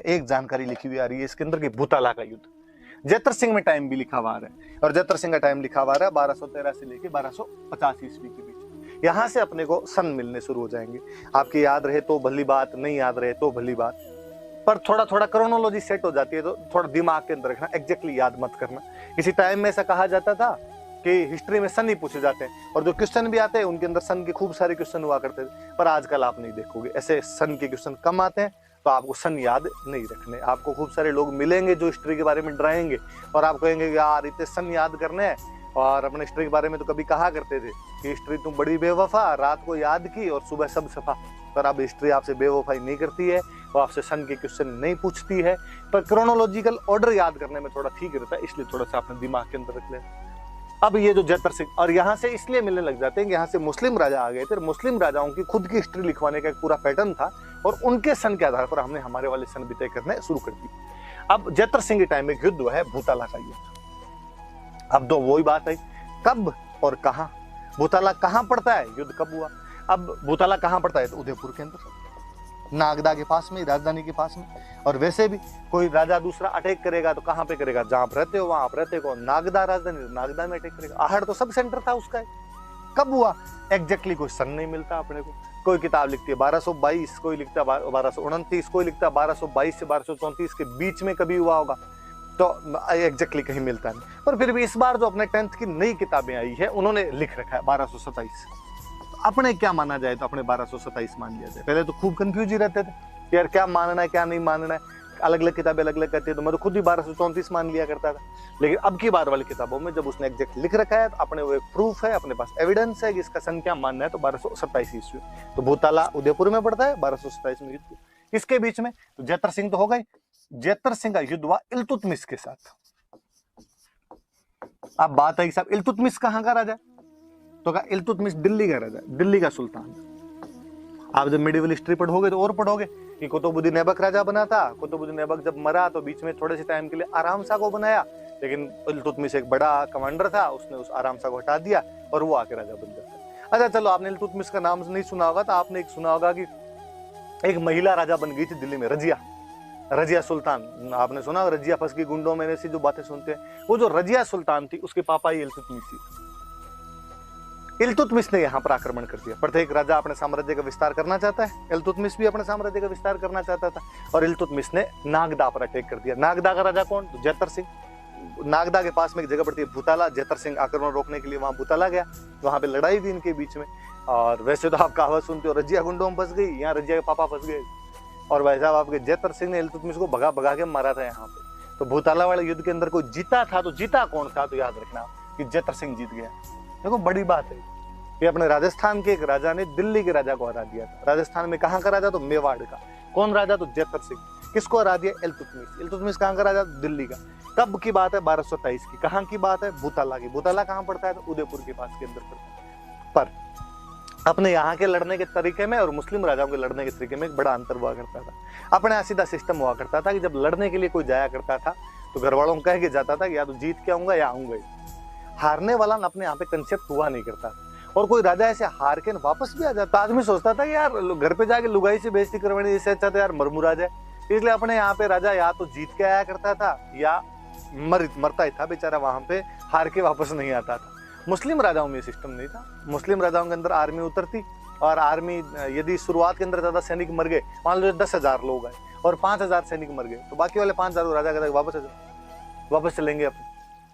एक जानकारी लिखी हुई आ रही है इसके अंदर कि भूताला का युद्ध, जैतर सिंह में टाइम भी लिखा हुआ आ रहा है, और जैतर सिंह का टाइम लिखा हुआ आ रहा है 1213 से लेके 1250 ईस्वी के बीच। यहाँ से अपने को सन मिलने शुरू हो जाएंगे। आपकी याद रहे तो भली बात, नहीं याद रहे तो भली बात, पर थोड़ा थोड़ा क्रोनोलॉजी सेट हो जाती है तो थोड़ा दिमाग के अंदर रखना, एग्जैक्टली याद मत करना। किसी टाइम में ऐसा कहा जाता था कि हिस्ट्री में सन ही पूछे जाते हैं, और जो क्वेश्चन भी आते हैं उनके अंदर सन के खूब सारे क्वेश्चन हुआ करते थे, पर आजकल आप नहीं देखोगे ऐसे सन के क्वेश्चन कम आते हैं। तो आपको सन याद नहीं रखने, आपको खूब सारे लोग मिलेंगे जो हिस्ट्री के बारे में डराएंगे, और आप कहेंगे यार इतने सन याद करने हैं, और अपने हिस्ट्री के बारे में तो कभी कहा करते थे कि हिस्ट्री तुम बड़ी बेवफा, रात को याद की और सुबह सब सफा। पर अब हिस्ट्री आपसे बेवफाई नहीं करती है, वो आपसे सन के क्वेश्चन नहीं पूछती है, पर क्रोनोलॉजिकल ऑर्डर याद करने में थोड़ा ठीक रहता है, इसलिए थोड़ा सा अपने दिमाग के अंदर रख लें। अब ये जो जैतर सिंह, और यहाँ से इसलिए मिलने लग जाते हैं कि यहाँ से मुस्लिम राजा आ गए थे, मुस्लिम राजाओं की खुद की हिस्ट्री लिखवाने का एक पूरा पैटर्न था, और उनके सन के आधार पर हमने हमारे वाले सन भी तय करने शुरू कर दी। अब जैतर सिंह के टाइम में युद्ध हुआ है भूताला का युद्ध। अब तो वही बात है, कब और कहाँ, भूताला कहाँ पड़ता है, युद्ध कब हुआ। अब भूताला कहाँ पड़ता है, तो उदयपुर के अंदर, नागदा के पास में, राजधानी के पास में। और वैसे भी कोई राजा दूसरा अटैक करेगा तो कहाँ पे करेगा, जहां आप रहते हो वहां आप रहते हो, नागदा राजधानी, नागदा में अटैक करेगा। आहड़ तो सब सेंटर था उसका। कब हुआ एग्जैक्टली कोई सन नहीं मिलता अपने को। कोई किताब लिखती है 1222, कोई लिखता है 1229, कोई लिखता है 1222 से 1234 के बीच में कभी हुआ होगा, तो एग्जैक्टली कहीं मिलता नहीं। पर फिर भी इस बार जो अपने 10th की नई किताबें आई है उन्होंने लिख रखा है 1227। अपने क्या माना जाए तो अपने 1227 मान लिया जाए। पहले तो खूब कंफ्यूज ही रहते थे कि यार क्या मानना है क्या नहीं मानना है, अलग अलग किताबें अलग अलग कहती है, तो मैं तो खुद ही 1234 मान लिया करता था। लेकिन अब की बार वाली किताबों में जब उसने एग्जैक्ट लिख रखा है तो अपने वो एक प्रूफ है, अपने पास एविडेंस है कि इसका सन क्या मानना है, तो 1227 ईस्वी। तो भूताला उदयपुर में पड़ता है, 1227 में युद्ध इसके बीच में। तो जैतर सिंह तो हो गए, जैतर सिंह का युद्ध हुआ इल्तुतमिश के साथ। अब बात है कि साहब इल्तुतमिश कहाँ का राजा, तो कहा इल्तुतमिश दिल्ली का राजा, दिल्ली का सुल्तान। आप जब मिडिवल हिस्ट्री पढ़ोगे तो और पढ़ोगे कि कुतुबुद्दीन ऐबक राजा बना था, कुतुबुद्दीन ऐबक जब मरा तो बीच में थोड़े से टाइम के लिए आराम शाह को बनाया, लेकिन इल्तुतमिश एक बड़ा कमांडर था, उसने उस आराम शाह को हटा दिया और वो आके राजा बन जाता। अच्छा चलो, आपने इल्तुतमिश का नाम नहीं सुना होगा तो आपने एक सुना होगा कि एक महिला राजा बन गई थी दिल्ली में, रजिया, रजिया सुल्तान। आपने सुना रजिया फंस गई गुंडों में, ऐसी जो बातें सुनते हैं, वो जो रजिया सुल्तान थी उसके पापा ही इल्तुतमिश थी। इल्तुतमिश ने यहाँ पर आक्रमण कर दिया। प्रत्येक राजा अपने साम्राज्य का विस्तार करना चाहता है, इल्तुतमिश भी अपने साम्राज्य का विस्तार करना चाहता था, और इल्तुतमिश ने नागदा पर अटैक कर दिया। नागदा का राजा कौन, तो जैतर सिंह। नागदा के पास में एक जगह पड़ती है भूताला, जैतर सिंह आक्रमण रोकने के लिए वहां भूताला गया, वहां पे लड़ाई हुई इनके बीच में। और वैसे तो आप कहावत सुनते हो रजिया गुंडों में फंस गई, यहाँ रजिया के पापा फंस गए, और भाई साहब आपके जैतर सिंह ने इल्तुतमिश को भगा भगा के मारा था यहाँ पे। तो भूताला वाले युद्ध के अंदर कोई जीता था, तो जीता कौन था, तो याद रखना कि जैतर सिंह जीत गया। देखो बड़ी बात है कि अपने राजस्थान के एक राजा ने दिल्ली के राजा को हरा दिया था। राजस्थान में कहाँ का राजा, तो मेवाड़ का। कौन राजा, तो जैतर सिंह। किसको हरा दिया, इल्तुतमिश। इल्तुतमिश कहाँ का राजा, दिल्ली का। कब की बात है, 1227 की। कहाँ की बात है, भूताला की। भूताला कहाँ पड़ता है, तो उदयपुर के पास के अंदर पड़ता है। पर अपने यहाँ के लड़ने के तरीके में और मुस्लिम राजाओं के लड़ने के तरीके में एक बड़ा अंतर हुआ करता था। अपने यहाँ सीधा सिस्टम हुआ करता था कि जब लड़ने के लिए कोई जाया करता था तो घर वालों को कह के जाता था कि या तो जीत के आऊंगा या आऊंगा ही। हारने वाला अपने यहाँ पे कंसेप्ट हुआ नहीं करता। और कोई राजा ऐसे हार के वापस भी आ जाता। आदमी सोचता था कि यार घर पे जाके लुगाई से बेइज्जती करवाने इससे अच्छा था यार मरमुरा जाए। इसलिए अपने यहाँ पे राजा या तो जीत के आया करता था या मरता ही था बेचारा, वहां पे हार के वापस नहीं आता था। मुस्लिम राजाओं में सिस्टम नहीं था। मुस्लिम राजाओं के अंदर आर्मी उतरती, और आर्मी यदि शुरुआत के अंदर ज्यादा सैनिक मर गए, मान लो 10,000 लोग आए और 5,000 सैनिक मर गए, तो बाकी वाले 5,000 राजा कहते वापस चलेंगे अपन।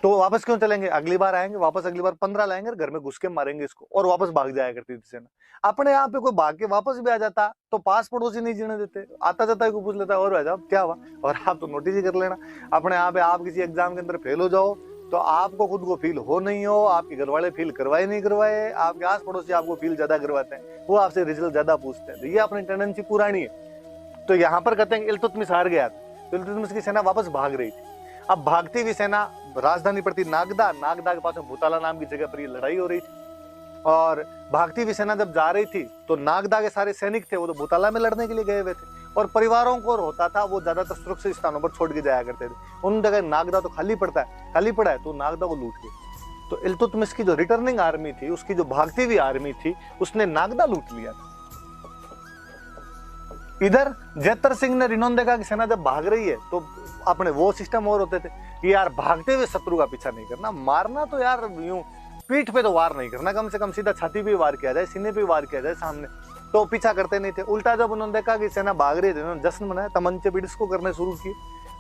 तो वापस क्यों चलेंगे, अगली बार आएंगे वापस, अगली बार 15 लाएंगे, घर में घुस के मारेंगे इसको, और वापस भाग जाया करती थी सेना। अपने यहाँ पे कोई भाग के वापस भी आ जाता तो पास पड़ोसी नहीं जीने देते, आता जाता को पूछ लेता और भाई साहब क्या हुआ, और आप तो नोटिस ही कर लेना। अपने यहाँ पे आप किसी एग्जाम के अंदर फेल हो जाओ तो आपको खुद को फील हो नहीं हो, आपके घर वाले फील करवाए नहीं करवाए, आपके आस पड़ोसी आपको फील ज्यादा करवाते हैं, वो आपसे रिजल्ट ज्यादा पूछते हैं। तो ये अपनी टेंडेंसी पुरानी है। तो यहाँ पर कहते हैं इल्तुतमिश हार गया, तो इल्तुतमिश की सेना वापस भाग रही थी। अब भागती हुई सेना, राजधानी पड़ती नागदा, नागदा के पास में भूताला नाम की जगह पर ये लड़ाई हो रही थी। और भागती हुई सेना जब जा रही थी तो नागदा के सारे सैनिक थे वो तो भूताला में लड़ने के लिए गए हुए थे, और परिवारों को होता था वो ज्यादातर सुरक्षित स्थानों पर छोड़ के जाया करते थे। उन जगह नागदा तो खाली पड़ा है, तो नागदा को लूट गए। तो इल्तुतमिश की जो रिटर्निंग आर्मी थी, उसकी जो भागती हुई आर्मी थी, उसने नागदा लूट लिया था। इधर जेतर सिंह ने रिनोन देखा कि सेना जब भाग रही है तो अपने वो सिस्टम और होते थे कि यार भागते हुए शत्रु का पीछा नहीं करना, मारना तो यार यूं पीठ पे तो वार नहीं करना, कम से कम सीधा छाती पे वार किया जाए, सीने पे वार किया जाए सामने, तो पीछा करते नहीं थे। उल्टा जब उन्होंने देखा कि सेना भाग रही थी, उन्होंने जश्न मनाया, तमंचे भी डिस्को करने शुरू किए।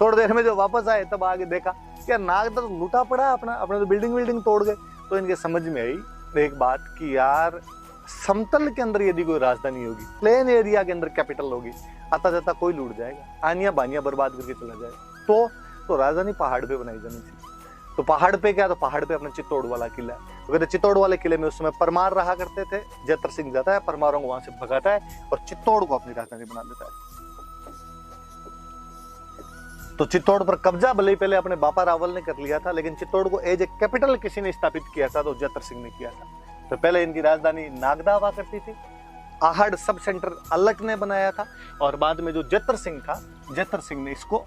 थोड़ी देर में जो वापस आए तब आगे देखा कि यार नागदा तो लूटा पड़ा अपने तो बिल्डिंग तोड़ गए। तो इनके समझ में आई एक बात कि यार समतल के अंदर यदि कोई राजधानी होगी, प्लेन एरिया के अंदर कैपिटल होगी, आता जाता कोई लूट जाएगा, आनिया बानिया बर्बाद करके चला जाएगा। तो राजधानी पहाड़ पे बनाई जानी चाहिए। तो पहाड़ पे क्या, तो पहाड़ पे अपना चित्तौड़ वाला किला है। तो कहते चित्तौड़ वाले किले में उस समय परमार रहा करते थे। जेतर सिंह जाता है, परमारों को वहां से भगाता है और चित्तौड़ को अपनी राजधानी बना देता है। तो चित्तौड़ पर कब्जा भले ही पहले अपने बापा रावल ने कर लिया था, लेकिन चित्तौड़ को एज ए कैपिटल किसी ने स्थापित किया था, तो जेतर सिंह ने किया था। तो पहले इनकी राजधानी नागदा हुआ करती थी, आहड़ सब सेंटर अलग ने बनाया था, और बाद में जो जेतर सिंह था, जेतर सिंह ने इसको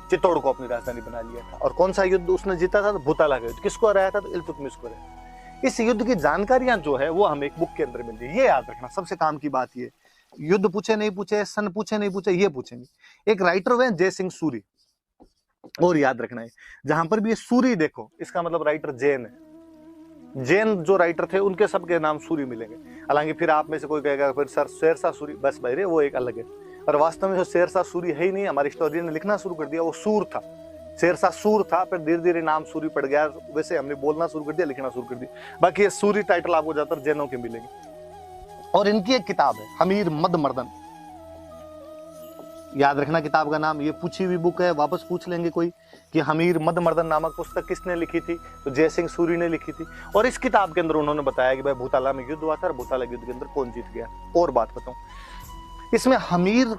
चित्तौड़ को अपनी राजधानी बना लिया था। और कौन सा युद्ध उसने जीता था, तो भूताला का युद्ध। किसको हराया था, तो इल्तुतमिश को हराया। इस युद्ध की जानकारियां जो है वो हमें एक बुक के अंदर मिल रही है। ये याद रखना सबसे काम की बात, ये युद्ध पूछे नहीं पूछे, सन पूछे नहीं पूछे, ये पूछेंगे। एक राइटर हुए जय सिंह सूरी, और याद रखना है जहां पर भी ये सूरी देखो, इसका मतलब राइटर जैन है। जैन जो राइटर थे उनके सबके नाम सूरी मिलेंगे। हालांकि फिर आप में से कोई कहेगा फिर सर शेरशाह सूरी, बस भाई रे वो एक अलग है। और वास्तव में जो शेरशाह सूरी है ही नहीं, हमारे हिस्टोरियन ने लिखना शुरू कर दिया, वो सूर था। शेरशाह सूर था, फिर धीरे धीरे नाम सूरी पड़ गया, वैसे हमने बोलना शुरू कर दिया, लिखना शुरू कर दिया। बाकी ये सूरी टाइटल आपको ज्यादातर जैनों के मिलेंगे। और इनकी एक किताब है हमीर मद मर्दन, याद रखना किताब का नाम। ये पूछी हुई बुक है, वापस पूछ लेंगे कोई कि हमीर मद मर्दन नामक पुस्तक किसने लिखी थी, तो जय सिंह सूरी ने लिखी थी। और इस किताब के अंदर उन्होंने बताया कि भाई भूताला में युद्ध हुआ था और भूताला युद्ध के अंदर कौन जीत गया। और बात बताऊं, इसमें हमीर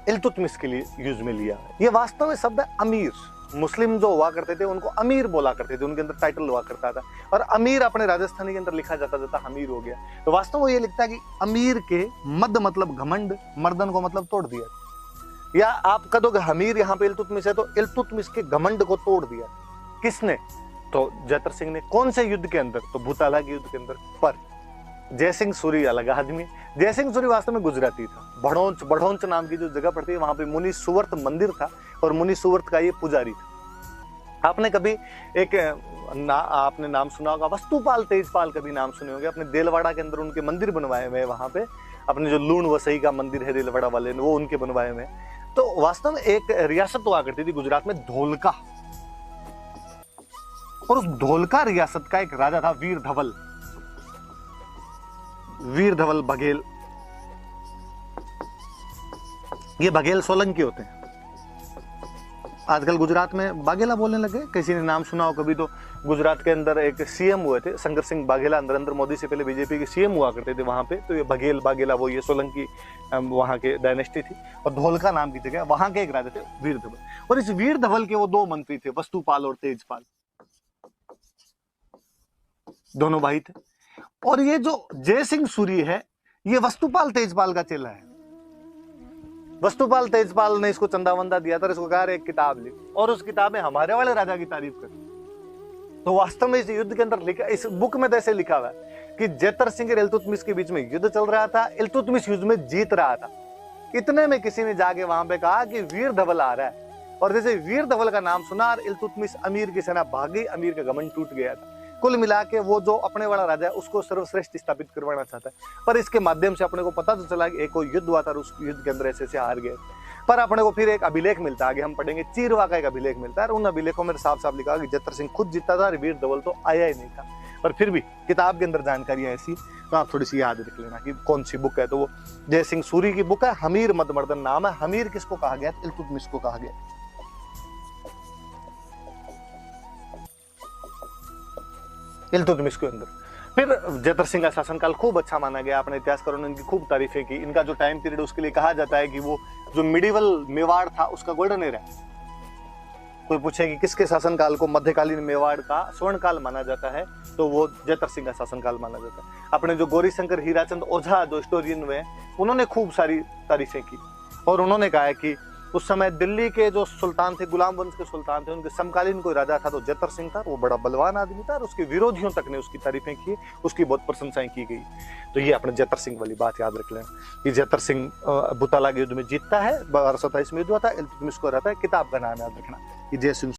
इल्तुतमिश के लिए यूज में लिया है। ये वास्तव में शब्द है अमीर। मुस्लिम जो हुआ करते थे उनको अमीर बोला करते थे, उनके अंदर टाइटल हुआ करता था। और अमीर अपने राजस्थानी के अंदर लिखा जाता जाता हमीर हो गया। तो वास्तव में ये लिखता है कि अमीर के मद मतलब घमंड, मर्दन को मतलब तोड़ दिया। या आप कह दो कि हमीर यहाँ पे इल्तुतमिश है, तो इल्तुतमिश के घमंड को तोड़ दिया किसने, तो जेतर सिंह ने। कौन से युद्ध के अंदर, तो भूताला के युद्ध के अंदर। पर जय सिंह सूरी अलग आदमी। जय सिंह सूरी वास्तव में गुजराती था। बढ़ौंच नाम की जो जगह पड़ती है वहां पे मुनि सुवर्त मंदिर था, और मुनि सुवर्त का ये पुजारी था। आपने कभी एक आपने नाम सुना होगा वस्तुपाल तेजपाल, कभी नाम सुने होंगे। अपने देलवाड़ा के अंदर उनके मंदिर बनवाए हुए, वहां पे अपने जो लूण वसई का मंदिर है देलवाड़ा वाले ने, वो उनके बनवाए हुए। तो वास्तव में एक रियासत हुआ करती थी गुजरात में, धोलका। और उस धोलका रियासत का एक राजा था वीर धवल, वीर धवल बघेल। ये बघेल सोलंकी होते हैं। आजकल गुजरात में बाघेला बोलने लगे, किसी ने नाम सुना हो कभी। तो गुजरात के अंदर एक सीएम हुए थे शंकर सिंह बाघेला, नरेंद्र मोदी से पहले बीजेपी के सीएम हुआ करते थे वहां पे। तो ये बघेल बाघेला वो ये सोलंकी वहां के डायनेस्टी थी। और धोलका नाम की जगह, वहां के एक राजा थे वीर धवल। और इस वीर धवल के वो दो मंत्री थे, वस्तुपाल और तेजपाल, दोनों भाई थे। और ये जो जय सिंह सूरी है, ये वस्तुपाल तेजपाल का चेला है। वस्तुपाल तेजपाल ने इसको चंदा वंदा दिया था, इसको कहा एक किताब लिख, और उस किताब में हमारे वाले राजा की तारीफ कर। तो वास्तव में इस युद्ध के अंदर लिखा, इस बुक में ऐसे लिखा हुआ है कि जेतर सिंह और इल्तुतमिश के बीच में युद्ध चल रहा था। इल्तुतमिश युद्ध में जीत रहा था। इतने में किसी ने जाके वहां पे कहा कि वीर धवल आ रहा है। और जैसे वीर धवल का नाम सुना और इल्तुतमिश अमीर की सेना भाग गई, अमीर का घमंड टूट गया था। कुल मिला के वो जो अपने वाला राजा है उसको सर्वश्रेष्ठ स्थापित करवाना चाहता है। पर इसके माध्यम से अपने को पता तो चला कि एक कोई युद्ध हुआ था, उस युद्ध के अंदर ऐसे हार गए। पर अपने को फिर एक अभिलेख मिलता है, आगे हम पढ़ेंगे, चीरवा का एक अभिलेख मिलता है। उन अभिलेखों में साफ साफ लिखा कि जेतर सिंह खुद जीता था और वीर धवल तो आया ही नहीं था। पर फिर भी किताब के अंदर जानकारियां ऐसी, तो आप थोड़ी सी याद रख लेना कि कौन सी बुक है। तो वो जय सिंह सूरी की बुक है, हमीर मद मर्दन नाम है। हमीर किसको कहा गया, इल्तुतमिश को कहा गया। इल्तुतमिश के अंदर फिर जेतर सिंह का शासनकाल खूब अच्छा माना गया। अपने इतिहासकारों ने इनकी खूब तारीफें की। इनका जो टाइम पीरियड उसके लिए कहा जाता है कि वो जो मिडिवल मेवाड़ था उसका गोल्डन एरा। कोई पूछे कि किसके शासनकाल को मध्यकालीन मेवाड़ का स्वर्णकाल माना जाता है, तो वो जेतर सिंह का शासनकाल माना जाता है। अपने जो गौरी शंकर हीराचंद ओझा जो हिस्टोरियन हुए, उन्होंने खूब सारी तारीफें की। और उन्होंने कहा है कि उस समय दिल्ली के जो सुल्तान थे, गुलाम वंश के सुल्तान थे, उनके समकालीन कोई राजा था तो जतर सिंह था। वो बड़ा बलवान आदमी था और उसके विरोधियों तक ने उसकी तारीफें की, उसकी बहुत प्रशंसाएं की गई। तो ये अपने जतर सिंह वाली बात याद रख लें कि जतर सिंह बुताला के युद्ध में जीतता है, 1227 में युद्ध हुआ था। इल्तुतमिश को रहता है, किताब का नाम याद रखना कि जय सिंह